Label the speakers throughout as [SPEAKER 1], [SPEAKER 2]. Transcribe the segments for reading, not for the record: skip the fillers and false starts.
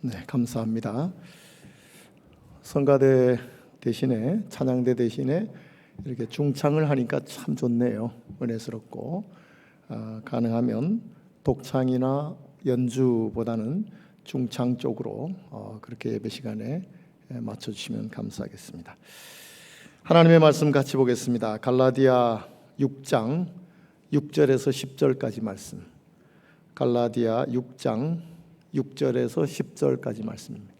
[SPEAKER 1] 네, 감사합니다. 성가대 대신에 찬양대 대신에 이렇게 중창을 하니까 참 좋네요. 은혜스럽고 가능하면 독창이나 연주보다는 중창 쪽으로 그렇게 예배 시간에 맞춰주시면 감사하겠습니다. 하나님의 말씀 같이 보겠습니다. 갈라디아 6장 6절에서 10절까지 말씀. 갈라디아 6장 6절에서 10절까지 말씀입니다.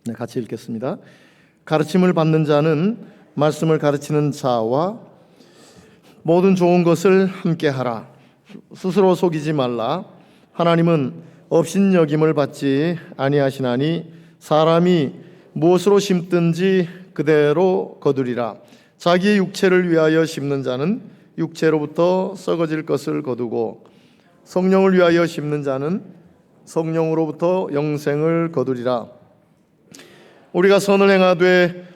[SPEAKER 1] 네, 같이 읽겠습니다. 가르침을 받는 자는 말씀을 가르치는 자와 모든 좋은 것을 함께 하라. 스스로 속이지 말라. 하나님은 업신여김을 받지 아니하시나니 사람이 무엇으로 심든지 그대로 거두리라. 자기의 육체를 위하여 심는 자는 육체로부터 썩어질 것을 거두고 성령을 위하여 심는 자는 성령으로부터 영생을 거두리라. 우리가 선을 행하되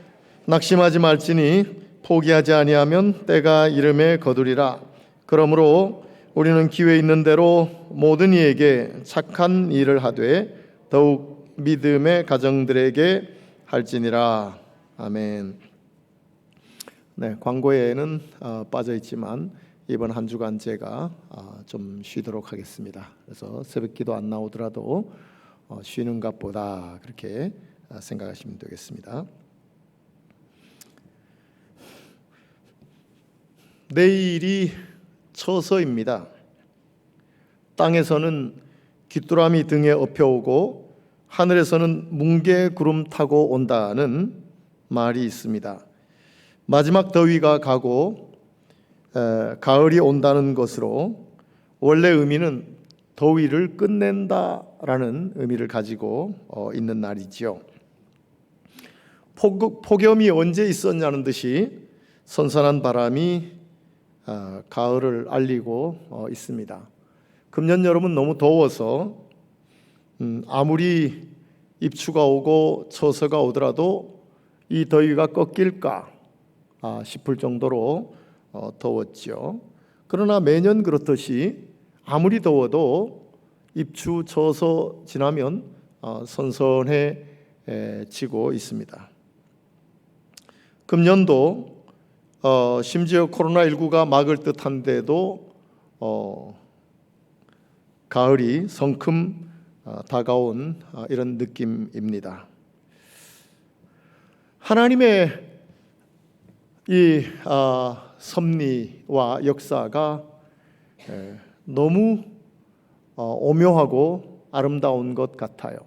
[SPEAKER 1] 낙심하지 말지니 포기하지 아니하면 때가 이름에 거두리라. 그러므로 우리는 기회 있는 대로 모든 이에게 착한 일을 하되 더욱 믿음의 가정들에게 할지니라. 아멘. 네, 광고에는 빠져 있지만 이번 한 주간 제가 좀 쉬도록 하겠습니다. 그래서 새벽기도 안 나오더라도 쉬는 것보다 그렇게 생각하시면 되겠습니다. 내일이 처서입니다. 땅에서는 귀뚜라미 등에 엎혀오고 하늘에서는 뭉게 구름 타고 온다는 말이 있습니다. 마지막 더위가 가고 가을이 온다는 것으로 원래 의미는 더위를 끝낸다라는 의미를 가지고 있는 날이지요. 폭염이 언제 있었냐는 듯이 선선한 바람이 가을을 알리고 있습니다. 금년 여름은 너무 더워서 아무리 입추가 오고 처서가 오더라도 이 더위가 꺾일까 싶을 정도로 더웠죠. 그러나 매년 그렇듯이 아무리 더워도 입추 처서 지나면 선선해지고 있습니다. 금년도 심지어 코로나19가 막을 듯한데도 가을이 성큼 다가온 이런 느낌입니다. 하나님의 이 섭리와 역사가 너무 오묘하고 아름다운 것 같아요.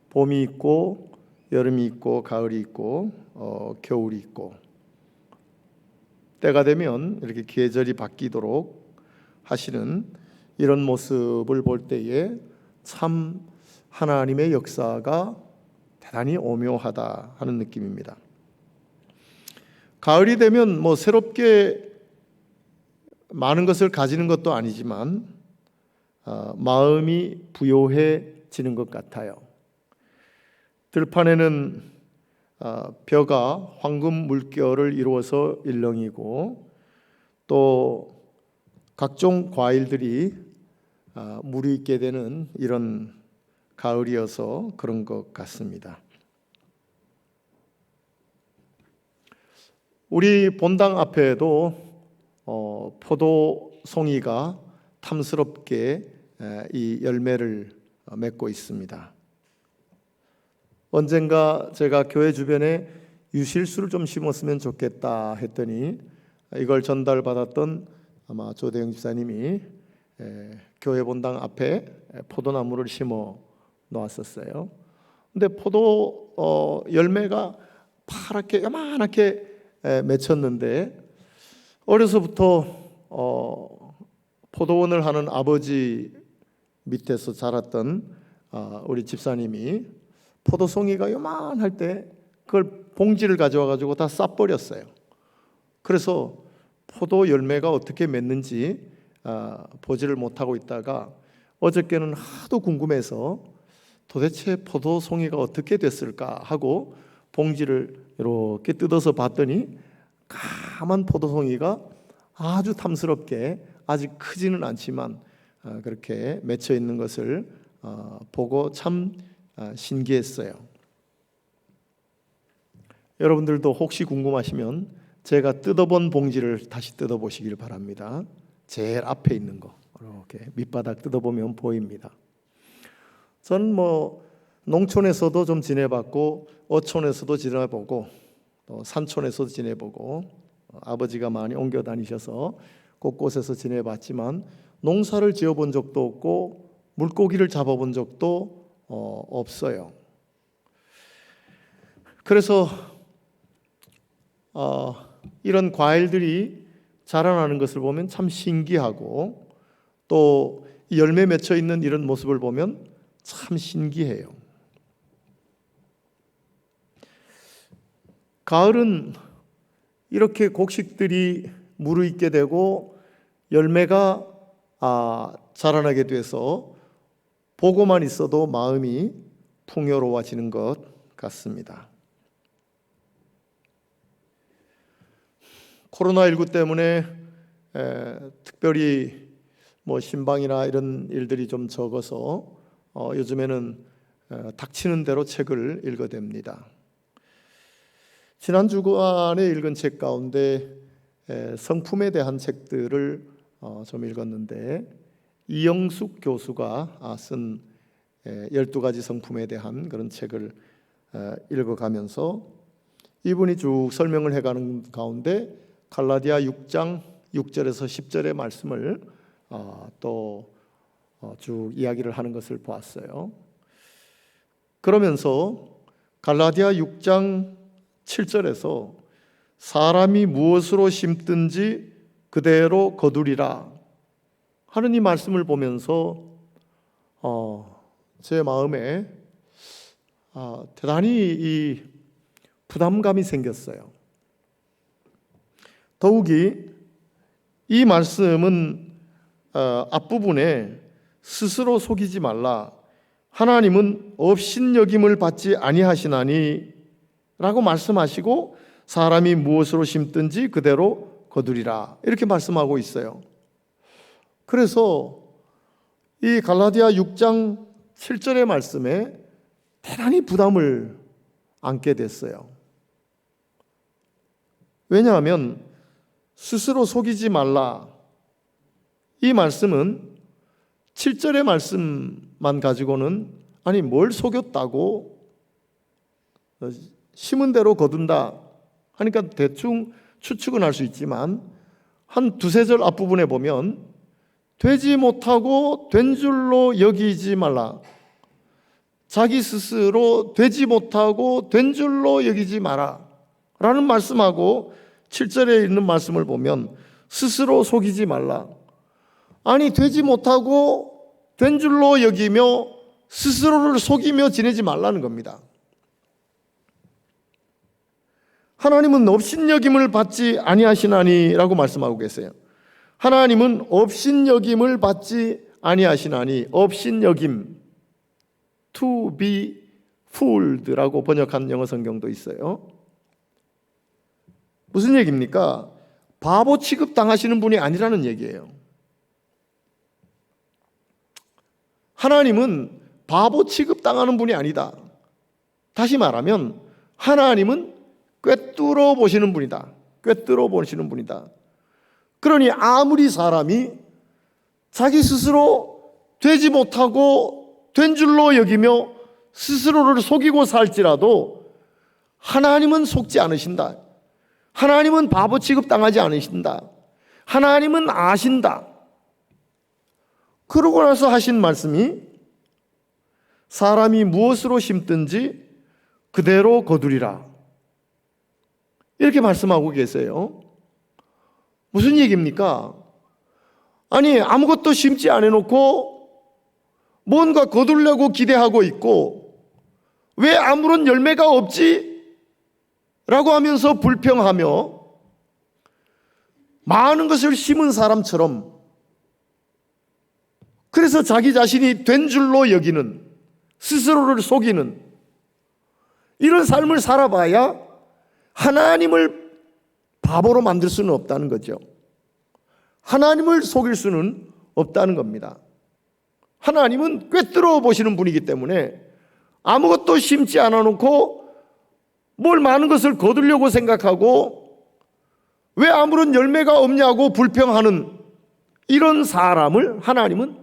[SPEAKER 1] 봄이 있고 여름이 있고 가을이 있고 겨울이 있고 때가 되면 이렇게 계절이 바뀌도록 하시는 이런 모습을 볼 때에 참 하나님의 역사가 대단히 오묘하다 하는 느낌입니다. 가을이 되면 새롭게 많은 것을 가지는 것도 아니지만 마음이 부요해지는 것 같아요. 들판에는 벼가 황금 물결을 이루어서 일렁이고 또 각종 과일들이 무르익게 되는 이런 가을이어서 그런 것 같습니다. 우리 본당 앞에도 포도송이가 탐스럽게 이 열매를 맺고 있습니다. 언젠가 제가 교회 주변에 유실수를 좀 심었으면 좋겠다 했더니 이걸 전달받았던 아마 조대영 집사님이 교회 본당 앞에 포도나무를 심어 놓았었어요. 근데 포도 열매가 파랗게 요만하게 맺혔는데 어려서부터 포도원을 하는 아버지 밑에서 자랐던 우리 집사님이 포도송이가 요만할 때 그걸 봉지를 가져와 가지고 다 싹버렸어요. 그래서 포도 열매가 어떻게 맺는지 보지를 못하고 있다가 어저께는 하도 궁금해서 도대체 포도송이가 어떻게 됐을까 하고 봉지를 이렇게 뜯어서 봤더니 까만 포도송이가 아주 탐스럽게, 아직 크지는 않지만 그렇게 맺혀 있는 것을 보고 참 신기했어요. 여러분들도 혹시 궁금하시면 제가 뜯어본 봉지를 다시 뜯어보시길 바랍니다. 제일 앞에 있는 거 이렇게 밑바닥 뜯어보면 보입니다. 저는 농촌에서도 좀 지내봤고, 어촌에서도 지내보고, 또 산촌에서도 지내보고, 아버지가 많이 옮겨 다니셔서 곳곳에서 지내봤지만 농사를 지어본 적도 없고 물고기를 잡아본 적도 없어요. 그래서 이런 과일들이 자라나는 것을 보면 참 신기하고, 또 열매 맺혀 있는 이런 모습을 보면 참 신기해요. 가을은 이렇게 곡식들이 무르익게 되고 열매가 자라나게 돼서 보고만 있어도 마음이 풍요로워지는 것 같습니다. 코로나19 때문에 특별히 신방이나 이런 일들이 좀 적어서 요즘에는 닥치는 대로 책을 읽어댑니다. 지난 주간에 읽은 책 가운데 성품에 대한 책들을 좀 읽었는데, 이영숙 교수가 쓴 12가지 성품에 대한 그런 책을 읽어가면서 이분이 쭉 설명을 해가는 가운데 갈라디아 6장 6절에서 10절의 말씀을 또 쭉 이야기를 하는 것을 보았어요. 그러면서 갈라디아 6장 7절에서 사람이 무엇으로 심든지 그대로 거두리라 하는 이 말씀을 보면서 제 마음에 대단히 이 부담감이 생겼어요. 더욱이 이 말씀은 앞부분에 스스로 속이지 말라, 하나님은 업신여김을 받지 아니하시나니 라고 말씀하시고, 사람이 무엇으로 심든지 그대로 거두리라 이렇게 말씀하고 있어요. 그래서 이 갈라디아 6장 7절의 말씀에 대단히 부담을 안게 됐어요. 왜냐하면 스스로 속이지 말라, 이 말씀은 7절의 말씀만 가지고는 아니 뭘 속였다고, 심은 대로 거둔다 하니까 대충 추측은 할 수 있지만 한 두세 절 앞부분에 보면 되지 못하고 된 줄로 여기지 말라, 자기 스스로 되지 못하고 된 줄로 여기지 마라 라는 말씀하고 7절에 있는 말씀을 보면 스스로 속이지 말라, 아니 되지 못하고 된 줄로 여기며 스스로를 속이며 지내지 말라는 겁니다. 하나님은 업신여김을 받지 아니하시나니 라고 말씀하고 계세요. 하나님은 업신여김을 받지 아니하시나니, 업신여김, to be fooled라고 번역한 영어 성경도 있어요. 무슨 얘기입니까? 바보 취급 당하시는 분이 아니라는 얘기예요. 하나님은 바보 취급 당하는 분이 아니다. 다시 말하면 하나님은 꿰뚫어 보시는 분이다. 꿰뚫어 보시는 분이다. 그러니 아무리 사람이 자기 스스로 되지 못하고 된 줄로 여기며 스스로를 속이고 살지라도 하나님은 속지 않으신다. 하나님은 바보 취급 당하지 않으신다. 하나님은 아신다. 그러고 나서 하신 말씀이 사람이 무엇으로 심든지 그대로 거두리라 이렇게 말씀하고 계세요. 무슨 얘기입니까? 아니 아무것도 심지 않아놓고 뭔가 거두려고 기대하고 있고 왜 아무런 열매가 없지? 라고 하면서 불평하며 많은 것을 심은 사람처럼, 그래서 자기 자신이 된 줄로 여기는, 스스로를 속이는 이런 삶을 살아봐야 하나님을 바보로 만들 수는 없다는 거죠. 하나님을 속일 수는 없다는 겁니다. 하나님은 꿰뚫어 보시는 분이기 때문에 아무것도 심지 않아 놓고 뭘 많은 것을 거두려고 생각하고 왜 아무런 열매가 없냐고 불평하는 이런 사람을 하나님은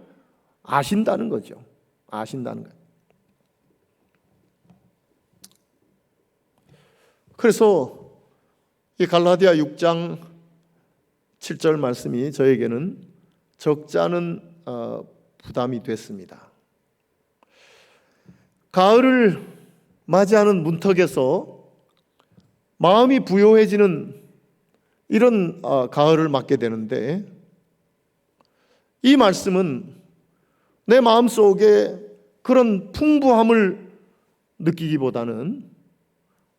[SPEAKER 1] 아신다는 거죠. 아신다는 거예요. 그래서 이 갈라디아 6장 7절 말씀이 저에게는 적지 않은 부담이 됐습니다. 가을을 맞이하는 문턱에서 마음이 부요해지는 이런 가을을 맞게 되는데, 이 말씀은 내 마음속에 그런 풍부함을 느끼기보다는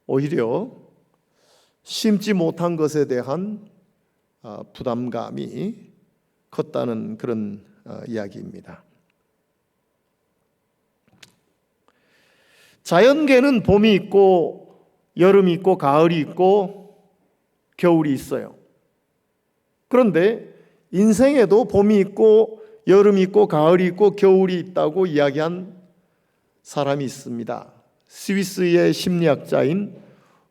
[SPEAKER 1] 오히려 심지 못한 것에 대한 부담감이 컸다는 그런 이야기입니다. 자연계는 봄이 있고 여름이 있고 가을이 있고 겨울이 있어요. 그런데 인생에도 봄이 있고 여름이 있고 가을이 있고 겨울이 있다고 이야기한 사람이 있습니다. 스위스의 심리학자인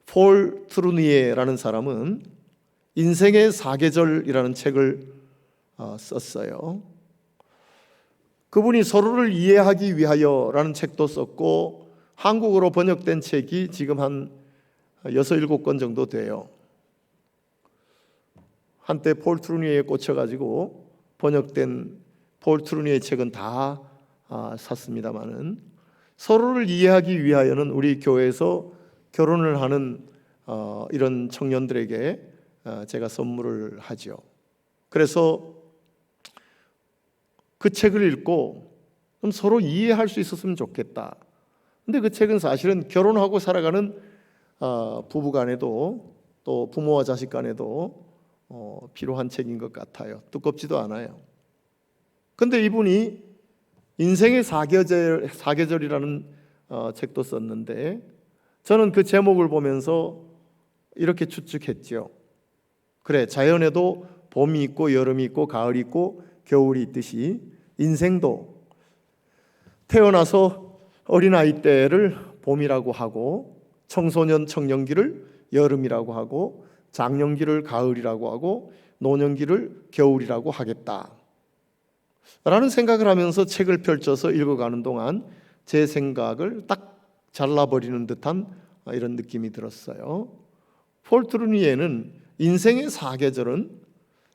[SPEAKER 1] 폴 트루니에라는 사람은 인생의 사계절이라는 책을 썼어요. 그분이 서로를 이해하기 위하여라는 책도 썼고 한국어로 번역된 책이 지금 한 6, 7권 정도 돼요. 한때 폴 트루니에에 꽂혀가지고 번역된 폴 트루니에의 책은 다 샀습니다마는 서로를 이해하기 위하여는 우리 교회에서 결혼을 하는 이런 청년들에게 제가 선물을 하죠. 그래서 그 책을 읽고 좀 서로 이해할 수 있었으면 좋겠다. 근데 그 책은 사실은 결혼하고 살아가는 부부 간에도 또 부모와 자식 간에도 필요한 책인 것 같아요. 두껍지도 않아요. 근데 이분이 인생의 사계절이라는 책도 썼는데 저는 그 제목을 보면서 이렇게 추측했죠. 그래, 자연에도 봄이 있고 여름이 있고 가을이 있고 겨울이 있듯이 인생도 태어나서 어린아이 때를 봄이라고 하고 청소년 청년기를 여름이라고 하고 장년기를 가을이라고 하고 노년기를 겨울이라고 하겠다 라는 생각을 하면서 책을 펼쳐서 읽어가는 동안 제 생각을 딱 잘라버리는 듯한 이런 느낌이 들었어요. 폴 트루니에는 인생의 사계절은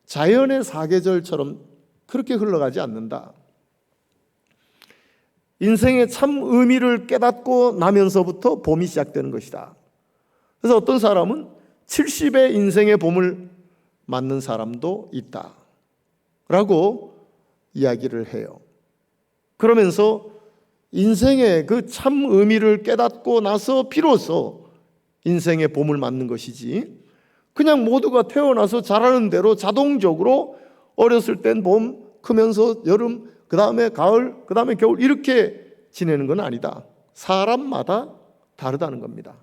[SPEAKER 1] 자연의 사계절처럼 그렇게 흘러가지 않는다. 인생의 참 의미를 깨닫고 나면서부터 봄이 시작되는 것이다. 그래서 어떤 사람은 70의 인생의 봄을 맞는 사람도 있다 라고 이야기를 해요. 그러면서 인생의 그 참 의미를 깨닫고 나서 비로소 인생의 봄을 맞는 것이지, 그냥 모두가 태어나서 자라는 대로 자동적으로 어렸을 땐 봄, 크면서 여름, 그 다음에 가을, 그 다음에 겨울 이렇게 지내는 건 아니다. 사람마다 다르다는 겁니다.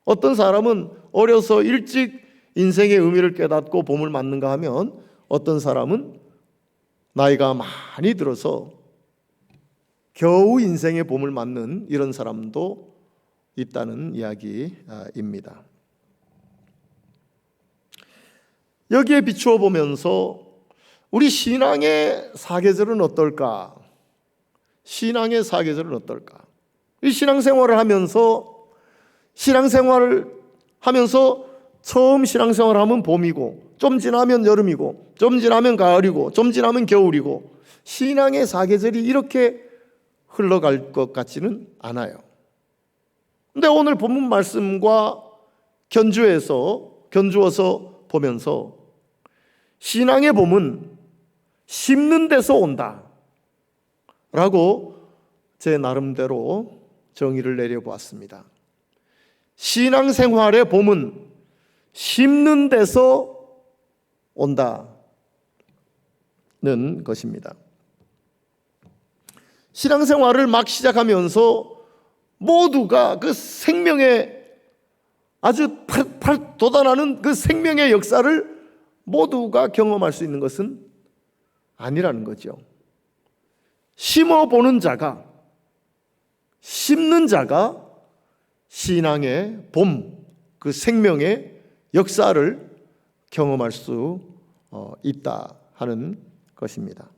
[SPEAKER 1] 어떤 사람은 어려서 일찍 인생의 의미를 깨닫고 봄을 맞는가 하면 어떤 사람은 나이가 많이 들어서 겨우 인생의 봄을 맞는 이런 사람도 있다는 이야기입니다. 여기에 비추어 보면서 우리 신앙의 사계절은 어떨까? 신앙의 사계절은 어떨까? 이 신앙생활을 하면서 처음 신앙생활을 하면 봄이고 좀 지나면 여름이고 좀 지나면 가을이고 좀 지나면 겨울이고 신앙의 사계절이 이렇게 흘러갈 것 같지는 않아요. 근데 오늘 본문 말씀과 견주어서 보면서 신앙의 봄은 심는 데서 온다 라고 제 나름대로 정의를 내려보았습니다. 신앙생활의 봄은 심는 데서 온다는 것입니다. 신앙생활을 막 시작하면서 모두가 그 생명의 아주 팔팔 돋아나는 그 생명의 역사를 모두가 경험할 수 있는 것은 아니라는 거죠. 심어보는 자가, 심는 자가 신앙의 봄, 그 생명의 역사를 경험할 수 있다 하는 것입니다.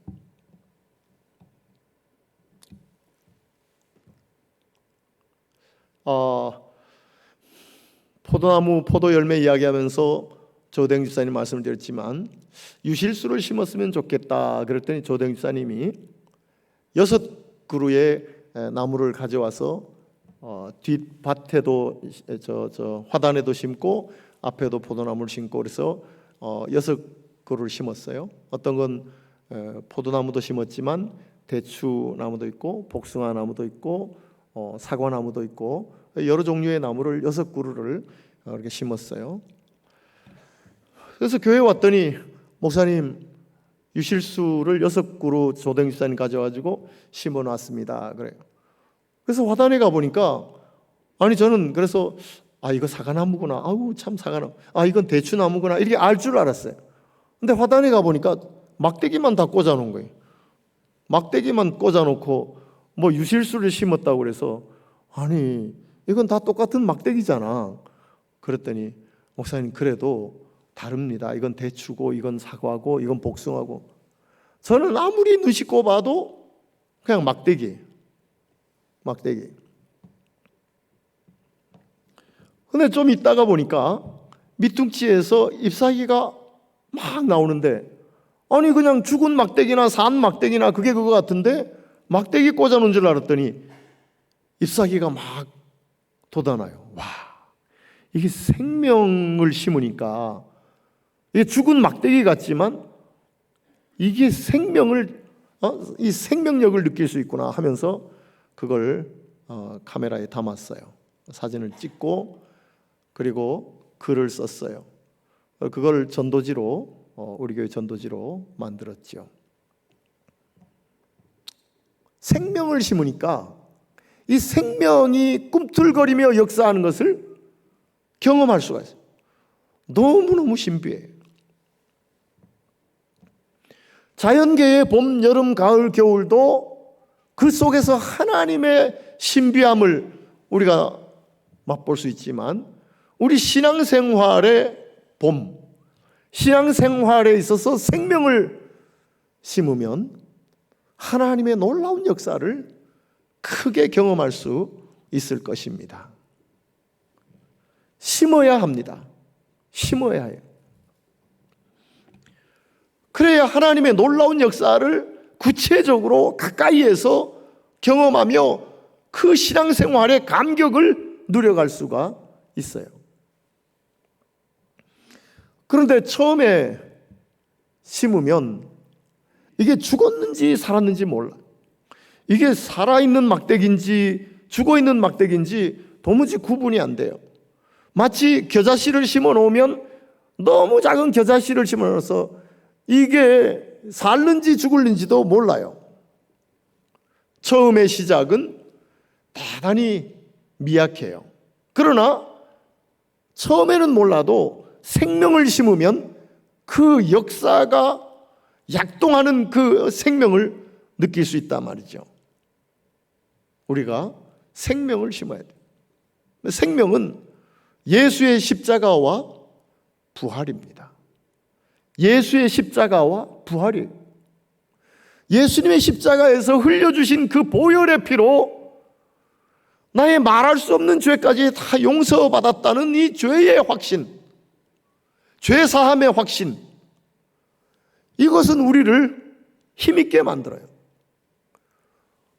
[SPEAKER 1] 포도나무, 포도열매 이야기하면서 조대영 집사님 말씀을 드렸지만 유실수를 심었으면 좋겠다 그랬더니 조대영 집사님이 6그루의 나무를 가져와서 뒷밭에도 화단에도 심고 앞에도 포도나무를 심고 그래서 6그루를 심었어요. 어떤 건 포도나무도 심었지만 대추나무도 있고 복숭아나무도 있고 사과나무도 있고 여러 종류의 나무를 6그루를 이렇게 심었어요. 그래서 교회에 왔더니 목사님 유실수를 6그루 조대영 집사님 가져가지고 심어놨습니다. 그래요. 그래서 화단에 가보니까 아니 저는 그래서 이거 사과나무구나. 아우 참 사과나무. 이건 대추나무구나. 이렇게 알 줄 알았어요. 근데 화단에 가보니까 막대기만 다 꽂아놓은 거예요. 막대기만 꽂아놓고 뭐 유실수를 심었다고 그래서 아니 이건 다 똑같은 막대기잖아. 그랬더니 목사님 그래도 다릅니다. 이건 대추고 이건 사과고 이건 복숭아고. 저는 아무리 눈 씻고 봐도 그냥 막대기. 근데 좀 있다가 보니까 밑둥치에서 잎사귀가 막 나오는데 아니 그냥 죽은 막대기나 산 막대기나 그게 그거 같은데 막대기 꽂아놓은 줄 알았더니 잎사귀가 막 돋아나요. 와, 이게 생명을 심으니까 이게 죽은 막대기 같지만 이게 생명을 이 생명력을 느낄 수 있구나 하면서 그걸 카메라에 담았어요. 사진을 찍고 그리고 글을 썼어요. 그걸 전도지로 우리 교회 전도지로 만들었죠. 생명을 심으니까 이 생명이 꿈틀거리며 역사하는 것을 경험할 수가 있어요. 너무너무 신비해요. 자연계의 봄, 여름, 가을, 겨울도 그 속에서 하나님의 신비함을 우리가 맛볼 수 있지만 우리 신앙생활의 봄, 신앙생활에 있어서 생명을 심으면 하나님의 놀라운 역사를 크게 경험할 수 있을 것입니다. 심어야 합니다. 심어야 해요. 그래야 하나님의 놀라운 역사를 구체적으로 가까이에서 경험하며 그 신앙생활의 감격을 누려갈 수가 있어요. 그런데 처음에 심으면 이게 죽었는지 살았는지 몰라. 이게 살아있는 막대기인지 죽어있는 막대기인지 도무지 구분이 안 돼요. 마치 겨자씨를 심어 놓으면 너무 작은 겨자씨를 심어 놓아서 이게 살는지 죽을는지도 몰라요. 처음의 시작은 대단히 미약해요. 그러나 처음에는 몰라도 생명을 심으면 그 역사가 약동하는 그 생명을 느낄 수 있단 말이죠. 우리가 생명을 심어야 돼요. 생명은 예수의 십자가와 부활입니다. 예수의 십자가와 부활이에요. 예수님의 십자가에서 흘려주신 그 보혈의 피로 나의 말할 수 없는 죄까지 다 용서받았다는 이 죄의 확신, 죄사함의 확신, 이것은 우리를 힘있게 만들어요.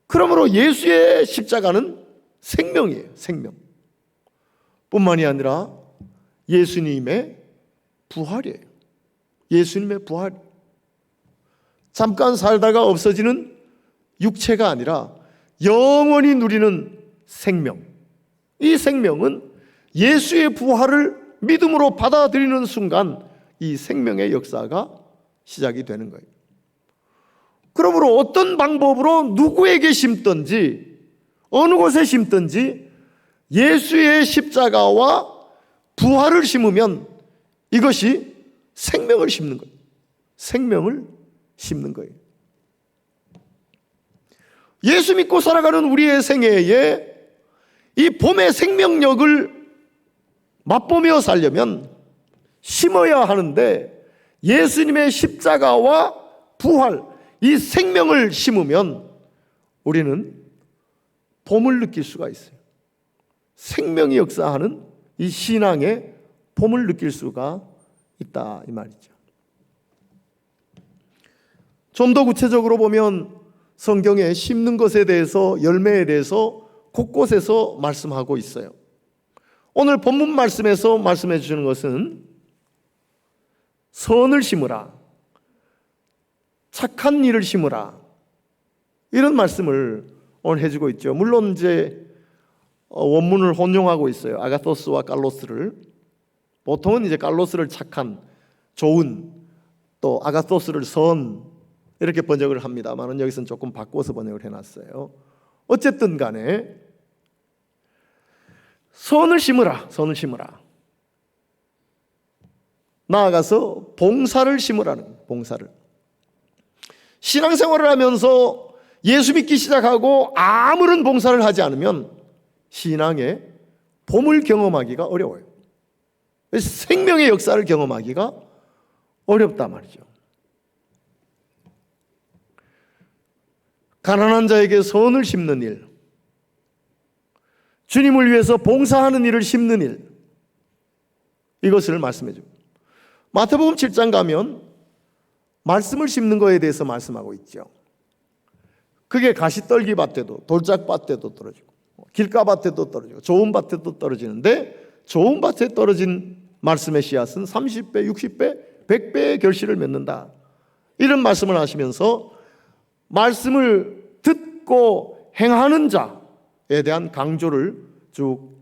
[SPEAKER 1] 그러므로 예수의 십자가는 생명이에요. 생명 뿐만이 아니라 예수님의 부활이에요. 예수님의 부활. 잠깐 살다가 없어지는 육체가 아니라 영원히 누리는 생명. 이 생명은 예수의 부활을 믿음으로 받아들이는 순간 이 생명의 역사가 시작이 되는 거예요. 그러므로 어떤 방법으로 누구에게 심든지 어느 곳에 심든지 예수의 십자가와 부활을 심으면 이것이 생명을 심는 거예요. 생명을 심는 거예요. 예수 믿고 살아가는 우리의 생애에 이 봄의 생명력을 맛보며 살려면 심어야 하는데, 예수님의 십자가와 부활, 이 생명을 심으면 우리는 봄을 느낄 수가 있어요. 생명이 역사하는 이 신앙의 봄을 느낄 수가 있다, 이 말이죠. 좀 더 구체적으로 보면 성경에 심는 것에 대해서, 열매에 대해서 곳곳에서 말씀하고 있어요. 오늘 본문 말씀에서 말씀해 주시는 것은 선을 심으라, 착한 일을 심으라, 이런 말씀을 오늘 해주고 있죠. 물론 이제 원문을 혼용하고 있어요. 아가토스와 칼로스를. 보통은 이제 칼로스를 착한, 좋은, 또 아가토스를 선, 이렇게 번역을 합니다만 여기서는 조금 바꿔서 번역을 해놨어요. 어쨌든 간에 선을 심으라, 선을 심으라. 나아가서 봉사를 심으라는, 봉사를. 신앙생활을 하면서 예수 믿기 시작하고 아무런 봉사를 하지 않으면 신앙의 봄을 경험하기가 어려워요. 생명의 역사를 경험하기가 어렵단 말이죠. 가난한 자에게 선을 심는 일, 주님을 위해서 봉사하는 일을 심는 일, 이것을 말씀해 줍니다. 마태복음 7장 가면 말씀을 심는 것에 대해서 말씀하고 있죠. 그게 가시떨기 밭에도, 돌짝 밭에도 떨어지고, 길가 밭에도 떨어지고, 좋은 밭에도 떨어지는데, 좋은 밭에 떨어진 말씀의 씨앗은 30배, 60배, 100배의 결실을 맺는다, 이런 말씀을 하시면서 말씀을 듣고 행하는 자에 대한 강조를 쭉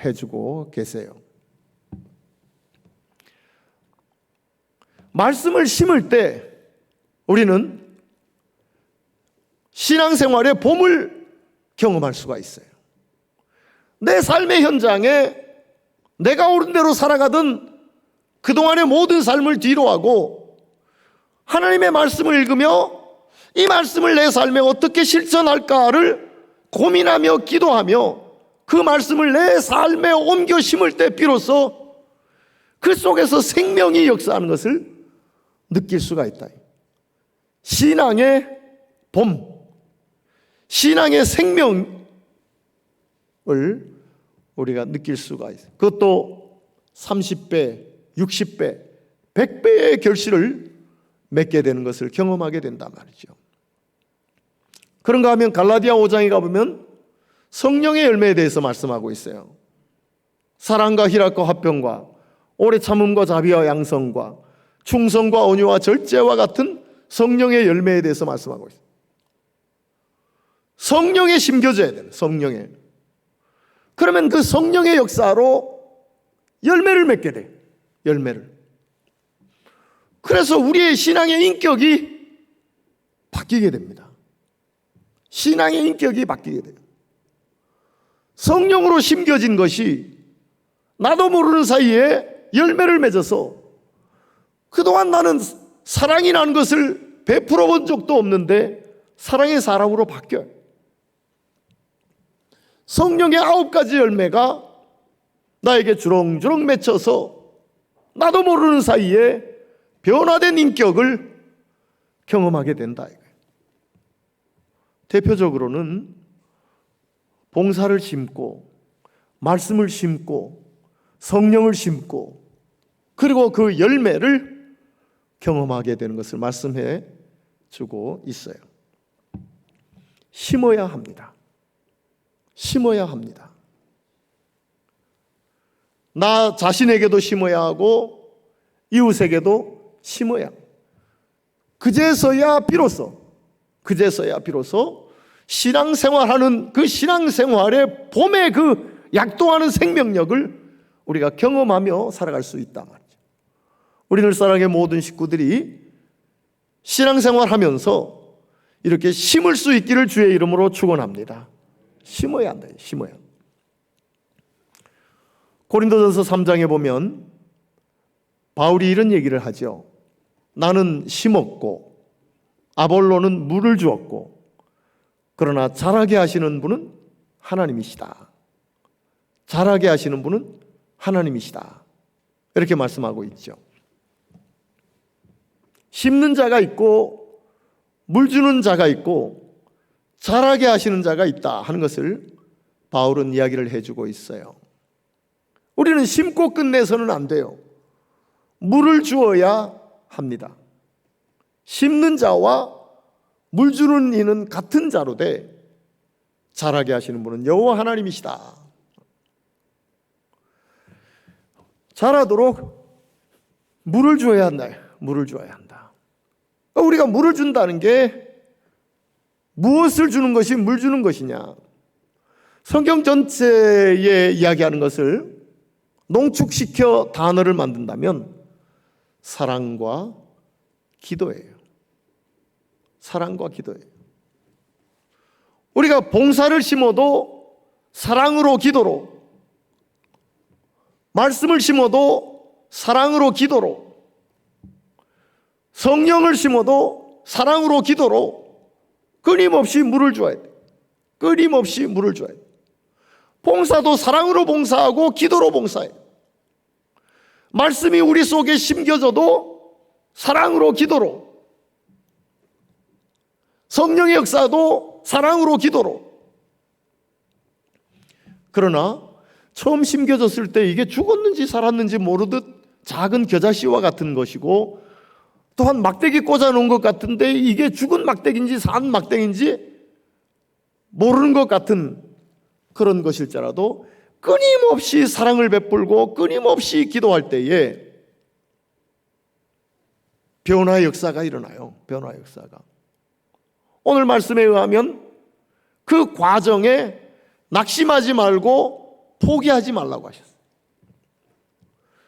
[SPEAKER 1] 해주고 계세요. 말씀을 심을 때 우리는 신앙생활의 봄을 경험할 수가 있어요. 내 삶의 현장에 내가 옳은 대로 살아가던 그동안의 모든 삶을 뒤로하고 하나님의 말씀을 읽으며 이 말씀을 내 삶에 어떻게 실천할까를 고민하며 기도하며 그 말씀을 내 삶에 옮겨 심을 때 비로소 그 속에서 생명이 역사하는 것을 느낄 수가 있다. 신앙의 봄, 신앙의 생명을 우리가 느낄 수가 있어요. 그것도 30배, 60배, 100배의 결실을 맺게 되는 것을 경험하게 된단 말이죠. 그런가 하면 갈라디아 5장에 가보면 성령의 열매에 대해서 말씀하고 있어요. 사랑과 희락과 화평과 오래 참음과 자비와 양성과 충성과 온유와 절제와 같은 성령의 열매에 대해서 말씀하고 있어요. 성령에 심겨져야 돼요. 성령에. 그러면 그 성령의 역사로 열매를 맺게 돼요. 열매를. 그래서 우리의 신앙의 인격이 바뀌게 됩니다. 신앙의 인격이 바뀌게 돼요. 성령으로 심겨진 것이 나도 모르는 사이에 열매를 맺어서 그동안 나는 사랑이라는 것을 베풀어 본 적도 없는데 사랑의 사람으로 바뀌어요. 성령의 9가지 열매가 나에게 주렁주렁 맺혀서 나도 모르는 사이에 변화된 인격을 경험하게 된다. 대표적으로는 봉사를 심고 말씀을 심고 성령을 심고 그리고 그 열매를 경험하게 되는 것을 말씀해 주고 있어요. 심어야 합니다. 심어야 합니다. 나 자신에게도 심어야 하고 이웃에게도 심어야 합니다. 그제서야 비로소 신앙생활하는 그 신앙생활의 봄의 그 약동하는 생명력을 우리가 경험하며 살아갈 수 있단 말이죠. 우리 늘사랑의 모든 식구들이 신앙생활하면서 이렇게 심을 수 있기를 주의 이름으로 축원합니다. 심어야 한다. 심어야. 고린도전서 3장에 보면 바울이 이런 얘기를 하죠. 나는 심었고 아볼로는 물을 주었고 그러나 자라게 하시는 분은 하나님이시다. 자라게 하시는 분은 하나님이시다. 이렇게 말씀하고 있죠. 심는 자가 있고 물 주는 자가 있고 자라게 하시는 자가 있다 하는 것을 바울은 이야기를 해주고 있어요. 우리는 심고 끝내서는 안 돼요. 물을 주어야 합니다. 심는 자와 물 주는 이는 같은 자로 돼 자라게 하시는 분은 여호와 하나님이시다. 자라도록 물을 주어야 한다. 물을 주어야 한다. 우리가 물을 준다는 게 무엇을 주는 것이 물 주는 것이냐? 성경 전체에 이야기하는 것을 농축시켜 단어를 만든다면 사랑과 기도예요. 사랑과 기도예요. 우리가 봉사를 심어도 사랑으로 기도로, 말씀을 심어도 사랑으로 기도로, 성령을 심어도 사랑으로 기도로 끊임없이 물을 줘야 돼. 끊임없이 물을 줘야 돼. 봉사도 사랑으로 봉사하고 기도로 봉사해. 말씀이 우리 속에 심겨져도 사랑으로 기도로, 성령의 역사도 사랑으로 기도로. 그러나 처음 심겨졌을 때 이게 죽었는지 살았는지 모르듯 작은 겨자씨와 같은 것이고 또한 막대기 꽂아놓은 것 같은데 이게 죽은 막대기인지 산 막대기인지 모르는 것 같은 그런 것일지라도 끊임없이 사랑을 베풀고 끊임없이 기도할 때에 변화의 역사가 일어나요. 변화의 역사가. 오늘 말씀에 의하면 그 과정에 낙심하지 말고 포기하지 말라고 하셨어요.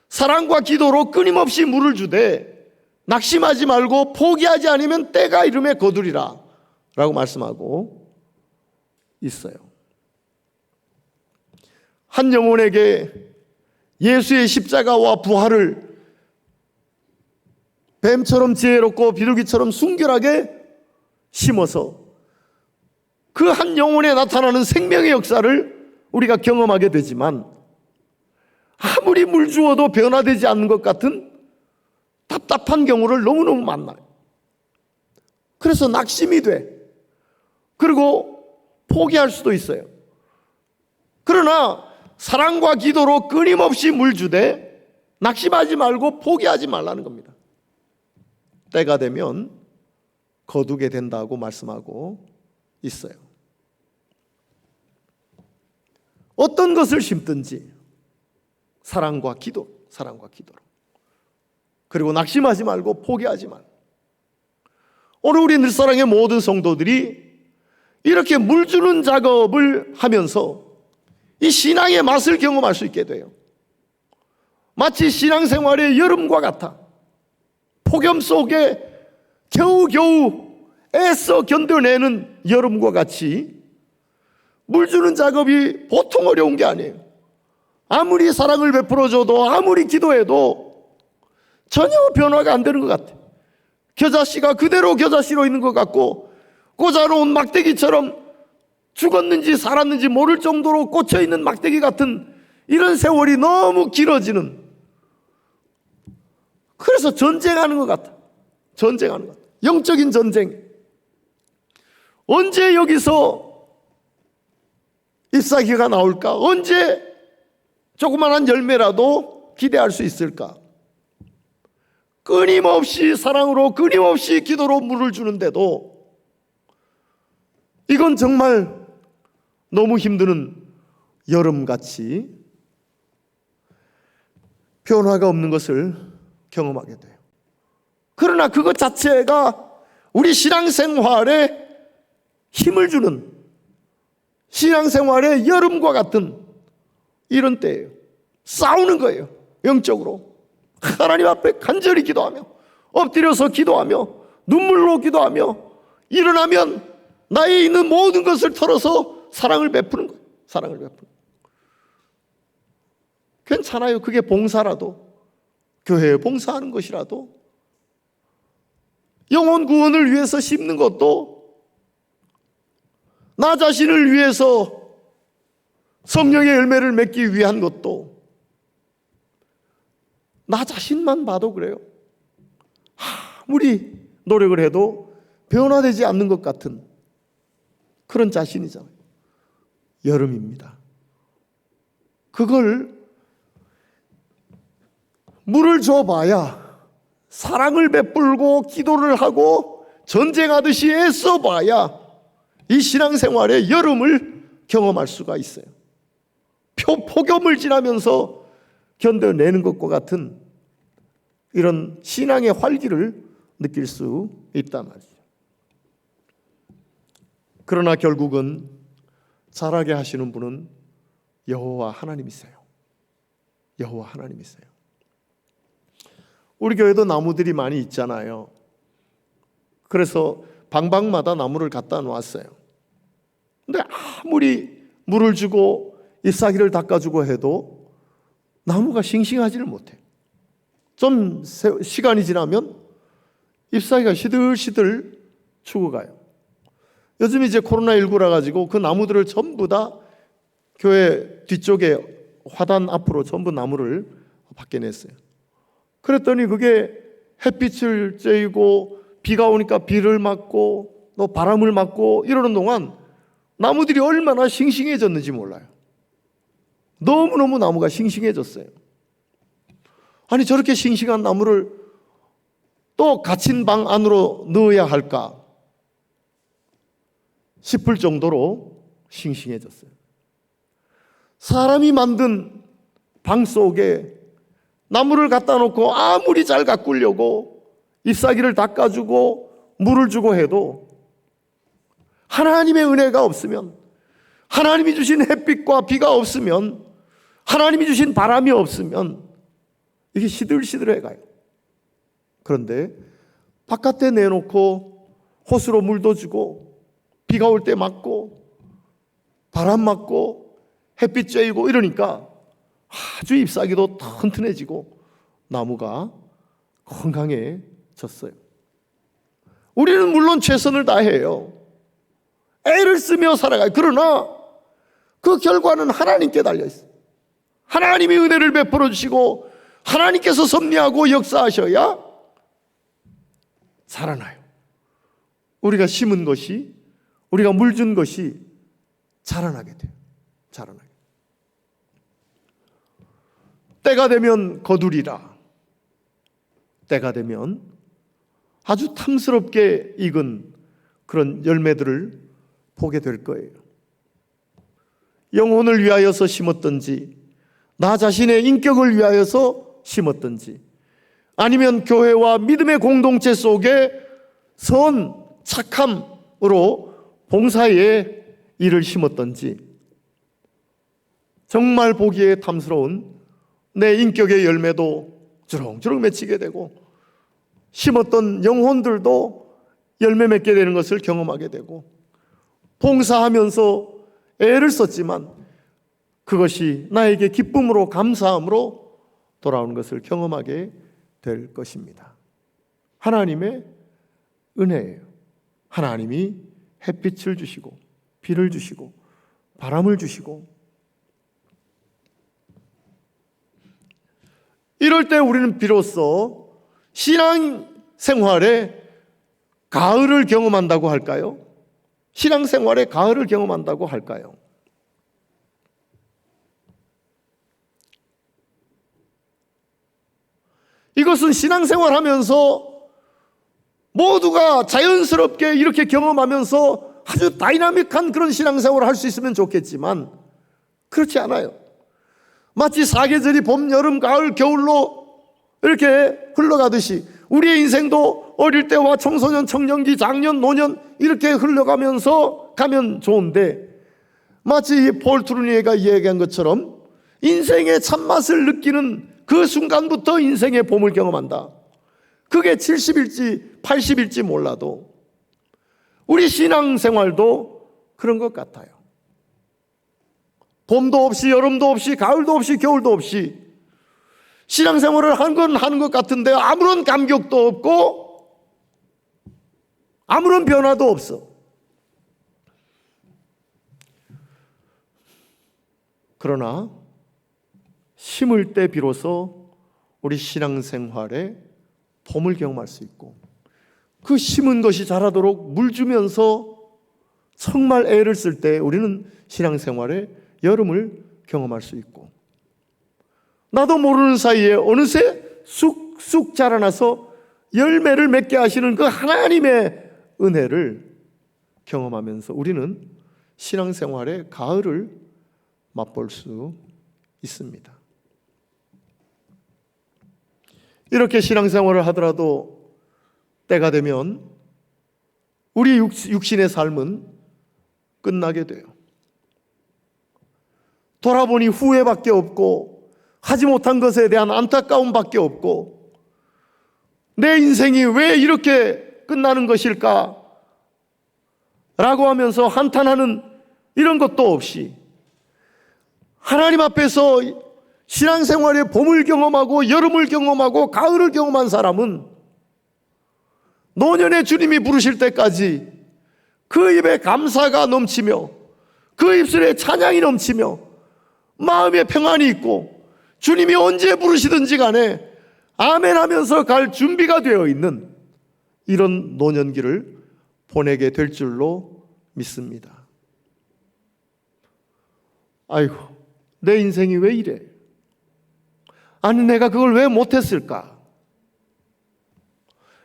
[SPEAKER 1] 사랑과 기도로 끊임없이 물을 주되 낙심하지 말고 포기하지 않으면 때가 이름에 거두리라 라고 말씀하고 있어요. 한 영혼에게 예수의 십자가와 부활을 뱀처럼 지혜롭고 비둘기처럼 순결하게 심어서 그 한 영혼에 나타나는 생명의 역사를 우리가 경험하게 되지만 아무리 물 주어도 변화되지 않는 것 같은 답답한 경우를 너무너무 만나요. 그래서 낙심이 돼. 그리고 포기할 수도 있어요. 그러나 사랑과 기도로 끊임없이 물 주되 낙심하지 말고 포기하지 말라는 겁니다. 때가 되면 거두게 된다고 말씀하고 있어요. 어떤 것을 심든지 사랑과 기도, 사랑과 기도로. 그리고 낙심하지 말고 포기하지 말고. 오늘 우리 늘사랑의 모든 성도들이 이렇게 물 주는 작업을 하면서 이 신앙의 맛을 경험할 수 있게 돼요. 마치 신앙생활의 여름과 같아. 폭염 속에 겨우겨우 애써 견뎌내는 여름과 같이 물 주는 작업이 보통 어려운 게 아니에요. 아무리 사랑을 베풀어줘도 아무리 기도해도 전혀 변화가 안 되는 것 같아. 겨자씨가 그대로 겨자씨로 있는 것 같고 꽂아놓은 막대기처럼 죽었는지 살았는지 모를 정도로 꽂혀있는 막대기 같은 이런 세월이 너무 길어지는, 그래서 전쟁하는 것 같아. 전쟁하는 것 같아. 영적인 전쟁. 언제 여기서 잎사귀가 나올까? 언제 조그만한 열매라도 기대할 수 있을까? 끊임없이 사랑으로 끊임없이 기도로 물을 주는데도 이건 정말 너무 힘드는 여름같이 변화가 없는 것을 경험하게 돼요. 그러나 그것 자체가 우리 신앙생활에 힘을 주는, 신앙생활의 여름과 같은 이런 때예요. 싸우는 거예요. 영적으로 하나님 앞에 간절히 기도하며 엎드려서 기도하며 눈물로 기도하며 일어나면 나에 있는 모든 것을 털어서 사랑을 베푸는 거예요. 사랑을 베푸는 거예요. 괜찮아요. 그게 봉사라도, 교회에 봉사하는 것이라도, 영혼 구원을 위해서 심는 것도, 나 자신을 위해서 성령의 열매를 맺기 위한 것도, 나 자신만 봐도 그래요. 아무리 노력을 해도 변화되지 않는 것 같은 그런 자신이잖아요. 여름입니다. 그걸 물을 줘봐야, 사랑을 베풀고 기도를 하고 전쟁하듯이 애써봐야 이 신앙생활의 여름을 경험할 수가 있어요. 폭염을 지나면서 견뎌내는 것과 같은 이런 신앙의 활기를 느낄 수 있단 말이죠. 그러나 결국은 자라게 하시는 분은 여호와 하나님이세요. 여호와 하나님이세요. 우리 교회도 나무들이 많이 있잖아요. 그래서 방방마다 나무를 갖다 놓았어요. 근데 아무리 물을 주고 잎사귀를 닦아주고 해도 나무가 싱싱하지를 못해요. 좀 시간이 지나면 잎사귀가 시들시들 죽어가요. 요즘 이제 코로나19라 가지고 그 나무들을 전부 다 교회 뒤쪽에 화단 앞으로 전부 나무를 밖에냈어요. 그랬더니 그게 햇빛을 쬐이고 비가 오니까 비를 맞고 또 바람을 맞고 이러는 동안 나무들이 얼마나 싱싱해졌는지 몰라요. 너무너무 나무가 싱싱해졌어요. 아니, 저렇게 싱싱한 나무를 또 갇힌 방 안으로 넣어야 할까 싶을 정도로 싱싱해졌어요. 사람이 만든 방 속에 나무를 갖다 놓고 아무리 잘 가꾸려고 잎사귀를 닦아주고 물을 주고 해도 하나님의 은혜가 없으면, 하나님이 주신 햇빛과 비가 없으면, 하나님이 주신 바람이 없으면 이게 시들시들해 가요. 그런데 바깥에 내놓고 호수로 물도 주고 비가 올 때 맞고 바람 맞고 햇빛 쬐이고 이러니까 아주 잎사귀도 튼튼해지고 나무가 건강해졌어요. 우리는 물론 최선을 다해요. 애를 쓰며 살아가요. 그러나 그 결과는 하나님께 달려있어요. 하나님이 은혜를 베풀어 주시고 하나님께서 섭리하고 역사하셔야 자라나요. 우리가 심은 것이, 우리가 물 준 것이 자라나게 돼요. 자라나게. 때가 되면 거두리라. 때가 되면 아주 탐스럽게 익은 그런 열매들을 보게 될 거예요. 영혼을 위하여서 심었든지, 나 자신의 인격을 위하여서 심었든지, 아니면 교회와 믿음의 공동체 속에 선, 착함으로 봉사의 일을 심었든지, 정말 보기에 탐스러운 내 인격의 열매도 주렁주렁 맺히게 되고, 심었던 영혼들도 열매 맺게 되는 것을 경험하게 되고, 봉사하면서 애를 썼지만 그것이 나에게 기쁨으로 감사함으로 돌아오는 것을 경험하게 될 것입니다. 하나님의 은혜예요. 하나님이 햇빛을 주시고 비를 주시고 바람을 주시고, 이럴 때 우리는 비로소 신앙생활에 가을을 경험한다고 할까요? 신앙생활에 가을을 경험한다고 할까요? 이것은 신앙생활 하면서 모두가 자연스럽게 이렇게 경험하면서 아주 다이나믹한 그런 신앙생활을 할 수 있으면 좋겠지만 그렇지 않아요. 마치 사계절이 봄, 여름, 가을, 겨울로 이렇게 흘러가듯이 우리의 인생도 어릴 때와 청소년, 청년기, 장년, 노년 이렇게 흘러가면서 가면 좋은데, 마치 폴 트루니에가 이야기한 것처럼 인생의 참맛을 느끼는 그 순간부터 인생의 봄을 경험한다. 그게 70일지 80일지 몰라도 우리 신앙생활도 그런 것 같아요. 봄도 없이 여름도 없이 가을도 없이 겨울도 없이 신앙생활을 한 건 하는 것 같은데 아무런 감격도 없고 아무런 변화도 없어. 그러나 심을 때 비로소 우리 신앙생활에 봄을 경험할 수 있고 그 심은 것이 자라도록 물 주면서 정말 애를 쓸 때 우리는 신앙생활에 여름을 경험할 수 있고 나도 모르는 사이에 어느새 쑥쑥 자라나서 열매를 맺게 하시는 그 하나님의 은혜를 경험하면서 우리는 신앙생활의 가을을 맛볼 수 있습니다. 이렇게 신앙생활을 하더라도 때가 되면 우리 육신의 삶은 끝나게 돼요. 돌아보니 후회밖에 없고 하지 못한 것에 대한 안타까움밖에 없고 내 인생이 왜 이렇게 끝나는 것일까? 라고 하면서 한탄하는 이런 것도 없이 하나님 앞에서 신앙생활의 봄을 경험하고 여름을 경험하고 가을을 경험한 사람은 노년에 주님이 부르실 때까지 그 입에 감사가 넘치며 그 입술에 찬양이 넘치며 마음에 평안이 있고 주님이 언제 부르시든지 간에 아멘 하면서 갈 준비가 되어 있는 이런 노년기를 보내게 될 줄로 믿습니다. 아이고, 내 인생이 왜 이래? 아니, 내가 그걸 왜 못했을까?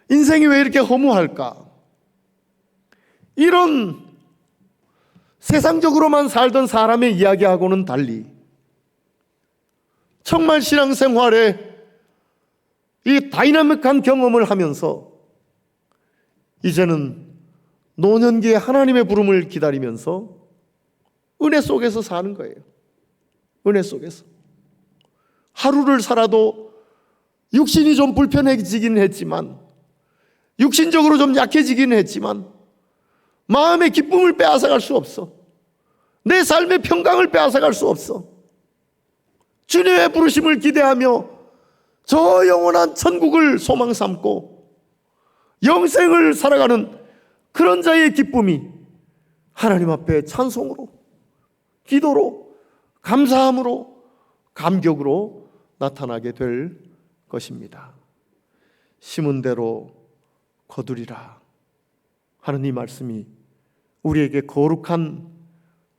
[SPEAKER 1] 인생이 왜 이렇게 허무할까? 이런 세상적으로만 살던 사람의 이야기하고는 달리 정말 신앙생활에 이 다이나믹한 경험을 하면서 이제는 노년기에 하나님의 부름을 기다리면서 은혜 속에서 사는 거예요. 은혜 속에서 하루를 살아도 육신이 좀 불편해지긴 했지만 육신적으로 좀 약해지긴 했지만 마음의 기쁨을 빼앗아갈 수 없어. 내 삶의 평강을 빼앗아갈 수 없어. 주님의 부르심을 기대하며 저 영원한 천국을 소망 삼고 영생을 살아가는 그런 자의 기쁨이 하나님 앞에 찬송으로, 기도로, 감사함으로, 감격으로 나타나게 될 것입니다. 심은 대로 거두리라 하는 이 말씀이 우리에게 거룩한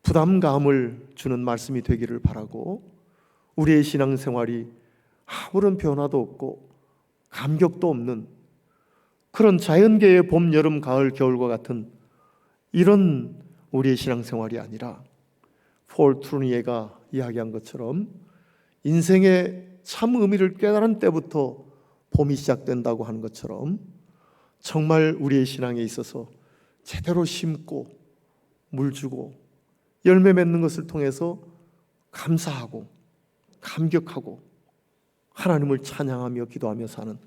[SPEAKER 1] 부담감을 주는 말씀이 되기를 바라고 우리의 신앙생활이 아무런 변화도 없고 감격도 없는 그런 자연계의 봄, 여름, 가을, 겨울과 같은 이런 우리의 신앙생활이 아니라 폴 트루니에가 이야기한 것처럼 인생의 참 의미를 깨달은 때부터 봄이 시작된다고 하는 것처럼 정말 우리의 신앙에 있어서 제대로 심고 물 주고 열매 맺는 것을 통해서 감사하고 감격하고 하나님을 찬양하며 기도하며 사는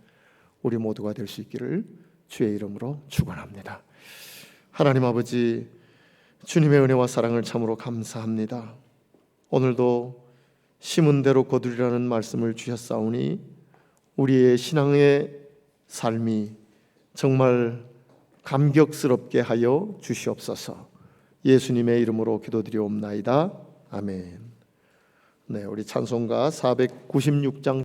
[SPEAKER 1] 우리 모두가 될 수 있기를 주의 이름으로 축원합니다. 하나님 아버지, 주님의 은혜와 사랑을 참으로 감사합니다. 오늘도 심은 대로 거두리라는 말씀을 주셨사오니 우리의 신앙의 삶이 정말 감격스럽게 하여 주시옵소서. 예수님의 이름으로 기도드리옵나이다. 아멘. 네, 우리 찬송가 496장